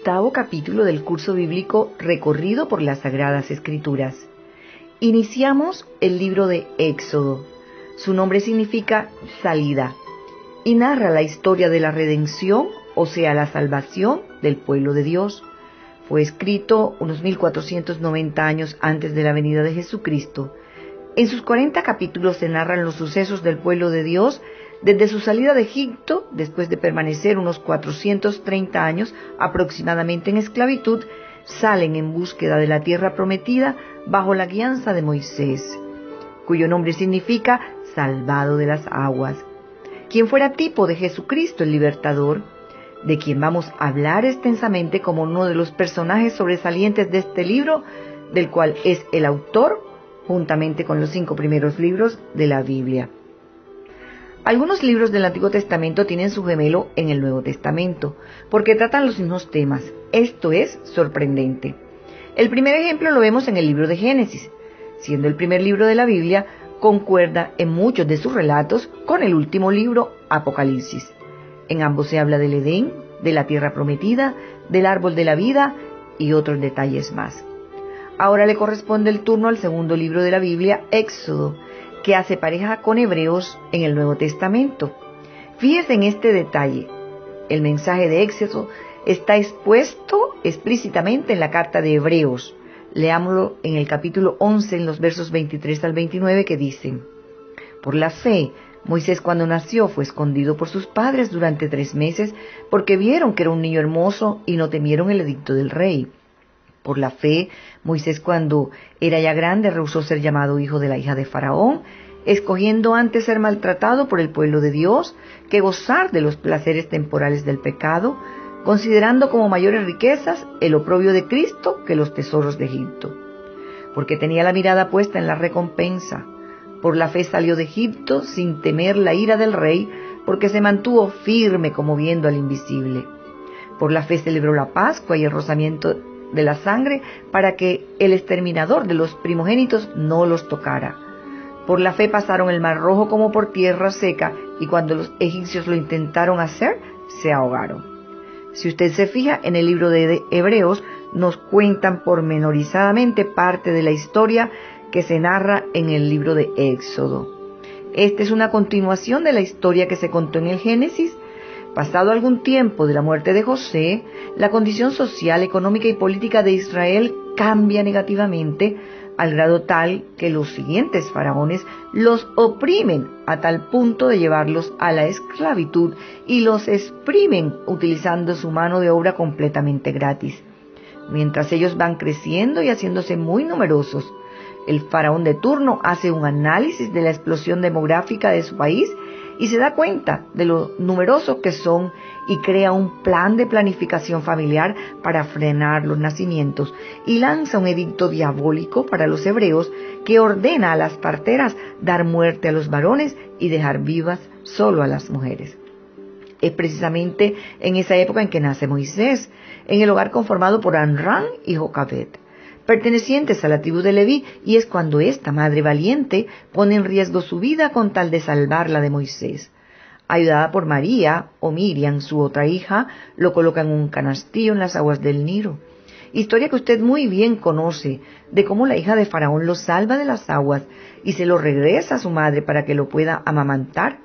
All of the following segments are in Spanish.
octavo capítulo del curso bíblico Recorrido por las Sagradas Escrituras. Iniciamos el libro de Éxodo. Su nombre significa salida y narra la historia de la redención, o sea, la salvación del pueblo de Dios. Fue escrito unos 1490 años antes de la venida de Jesucristo. En sus 40 capítulos se narran los sucesos del pueblo de Dios desde su salida de Egipto, después de permanecer unos 430 años aproximadamente en esclavitud, salen en búsqueda de la tierra prometida bajo la guianza de Moisés, cuyo nombre significa salvado de las aguas, quien fuera tipo de Jesucristo el libertador, de quien vamos a hablar extensamente como uno de los personajes sobresalientes de este libro, del cual es el autor, juntamente con los 5 primeros libros de la Biblia. Algunos libros del Antiguo Testamento tienen su gemelo en el Nuevo Testamento, porque tratan los mismos temas. Esto es sorprendente. El primer ejemplo lo vemos en el libro de Génesis. Siendo el primer libro de la Biblia, concuerda en muchos de sus relatos con el último libro, Apocalipsis. En ambos se habla del Edén, de la tierra prometida, del árbol de la vida y otros detalles más. Ahora le corresponde el turno al segundo libro de la Biblia, Éxodo, que hace pareja con Hebreos en el Nuevo Testamento. Fíjese en este detalle. El mensaje de Éxodo está expuesto explícitamente en la carta de Hebreos. Leámoslo en el capítulo 11, en los versos 23 al 29, que dicen: Por la fe, Moisés cuando nació fue escondido por sus padres durante 3 meses, porque vieron que era un niño hermoso y no temieron el edicto del rey. Por la fe, Moisés cuando era ya grande rehusó ser llamado hijo de la hija de Faraón, escogiendo antes ser maltratado por el pueblo de Dios que gozar de los placeres temporales del pecado, considerando como mayores riquezas el oprobio de Cristo que los tesoros de Egipto. Porque tenía la mirada puesta en la recompensa. Por la fe salió de Egipto sin temer la ira del rey, porque se mantuvo firme como viendo al invisible. Por la fe celebró la Pascua y el rozamiento de la sangre para que el exterminador de los primogénitos no los tocara. Por la fe pasaron el mar rojo como por tierra seca, y cuando los egipcios lo intentaron hacer, se ahogaron. Si usted se fija en el libro de Hebreos, nos cuentan pormenorizadamente parte de la historia que se narra en el libro de Éxodo. Esta es una continuación de la historia que se contó en el Génesis. Pasado algún tiempo de la muerte de José, la condición social, económica y política de Israel cambia negativamente al grado tal que los siguientes faraones los oprimen a tal punto de llevarlos a la esclavitud y los exprimen utilizando su mano de obra completamente gratis. Mientras ellos van creciendo y haciéndose muy numerosos, el faraón de turno hace un análisis de la explosión demográfica de su país y se da cuenta de lo numerosos que son y crea un plan de planificación familiar para frenar los nacimientos y lanza un edicto diabólico para los hebreos que ordena a las parteras dar muerte a los varones y dejar vivas solo a las mujeres. Es precisamente en esa época en que nace Moisés, en el hogar conformado por Amram y Jocabed, pertenecientes a la tribu de Leví, y es cuando esta madre valiente pone en riesgo su vida con tal de salvarla de Moisés. Ayudada por María o Miriam, su otra hija, lo coloca en un canastillo en las aguas del Nilo. Historia que usted muy bien conoce, de cómo la hija de Faraón lo salva de las aguas y se lo regresa a su madre para que lo pueda amamantar,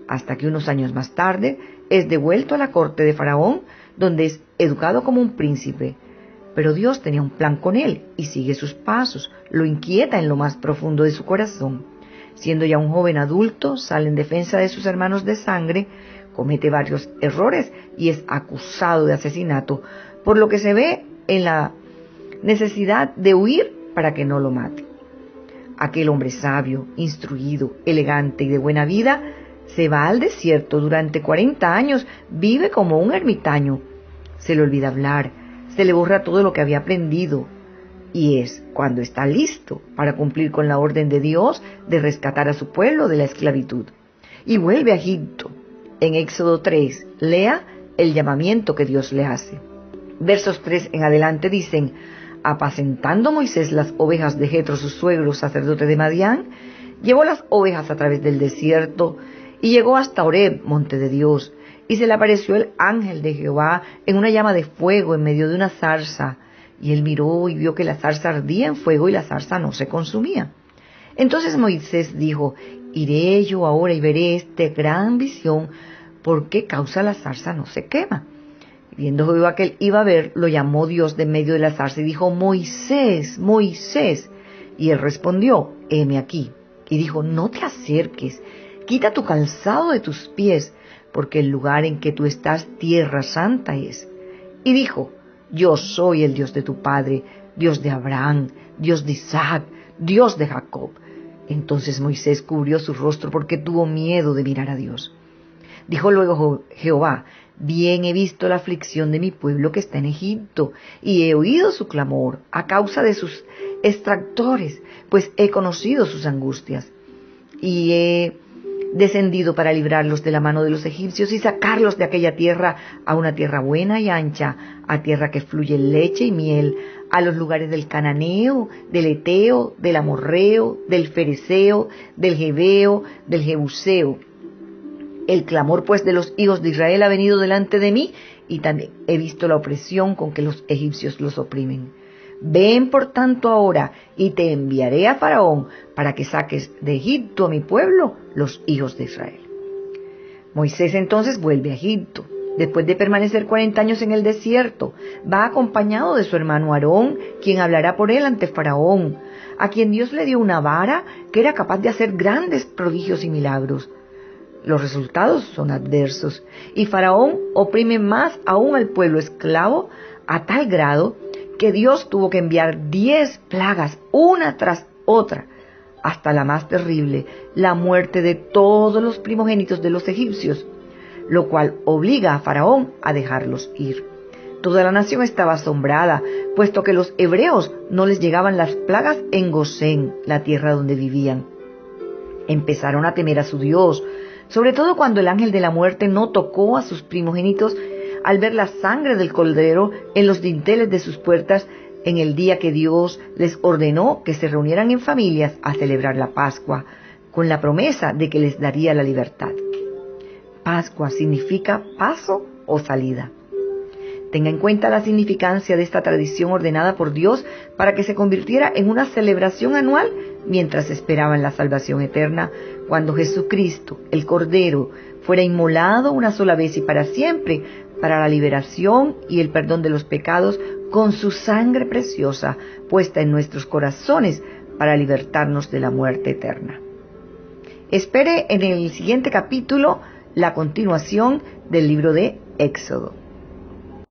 hasta que unos años más tarde es devuelto a la corte de Faraón, donde es educado como un príncipe. Pero Dios tenía un plan con él y sigue sus pasos, lo inquieta en lo más profundo de su corazón. Siendo ya un joven adulto, sale en defensa de sus hermanos de sangre, comete varios errores y es acusado de asesinato, por lo que se ve en la necesidad de huir para que no lo mate. Aquel hombre sabio, instruido, elegante y de buena vida, se va al desierto durante 40 años, vive como un ermitaño, se le olvida hablar, se le borra todo lo que había aprendido, y es cuando está listo para cumplir con la orden de Dios de rescatar a su pueblo de la esclavitud. Y vuelve a Egipto. En Éxodo 3, lea el llamamiento que Dios le hace. Versos 3 en adelante dicen: apacentando Moisés las ovejas de Jetro, su suegro, sacerdote de Madián, llevó las ovejas a través del desierto y llegó hasta Horeb, monte de Dios, y se le apareció el ángel de Jehová en una llama de fuego en medio de una zarza. Y él miró y vio que la zarza ardía en fuego y la zarza no se consumía. Entonces Moisés dijo: iré yo ahora y veré esta gran visión, ¿por qué causa la zarza no se quema? Y viendo Jehová que él iba a ver, lo llamó Dios de medio de la zarza y dijo: Moisés, Moisés. Y él respondió: heme aquí. Y dijo: no te acerques, quita tu calzado de tus pies, porque el lugar en que tú estás, tierra santa es. Y dijo: yo soy el Dios de tu padre, Dios de Abraham, Dios de Isaac, Dios de Jacob. Entonces Moisés cubrió su rostro porque tuvo miedo de mirar a Dios. Dijo luego Jehová: bien he visto la aflicción de mi pueblo que está en Egipto, y he oído su clamor a causa de sus extractores, pues he conocido sus angustias. Y he descendido para librarlos de la mano de los egipcios y sacarlos de aquella tierra a una tierra buena y ancha, a tierra que fluye leche y miel, a los lugares del cananeo, del eteo, del amorreo, del fereceo, del jebeo, del jebuseo. El clamor pues de los hijos de Israel ha venido delante de mí, y también he visto la opresión con que los egipcios los oprimen. Ven por tanto ahora, y te enviaré a Faraón, para que saques de Egipto a mi pueblo, los hijos de Israel. Moisés entonces vuelve a Egipto. Después de permanecer 40 años en el desierto, va acompañado de su hermano Aarón, quien hablará por él ante Faraón, a quien Dios le dio una vara que era capaz de hacer grandes prodigios y milagros. Los resultados son adversos, y Faraón oprime más aún al pueblo esclavo a tal grado que Dios tuvo que enviar 10 plagas, una tras otra, hasta la más terrible, la muerte de todos los primogénitos de los egipcios, lo cual obliga a Faraón a dejarlos ir. Toda la nación estaba asombrada, puesto que los hebreos no les llegaban las plagas en Gosén, la tierra donde vivían. Empezaron a temer a su Dios, sobre todo cuando el ángel de la muerte no tocó a sus primogénitos al ver la sangre del cordero en los dinteles de sus puertas en el día que Dios les ordenó que se reunieran en familias a celebrar la Pascua, con la promesa de que les daría la libertad. Pascua significa paso o salida. Tenga en cuenta la significancia de esta tradición ordenada por Dios para que se convirtiera en una celebración anual mientras esperaban la salvación eterna, cuando Jesucristo, el Cordero, fuera inmolado una sola vez y para siempre, para la liberación y el perdón de los pecados, con su sangre preciosa puesta en nuestros corazones para libertarnos de la muerte eterna. Espere en el siguiente capítulo la continuación del libro de Éxodo.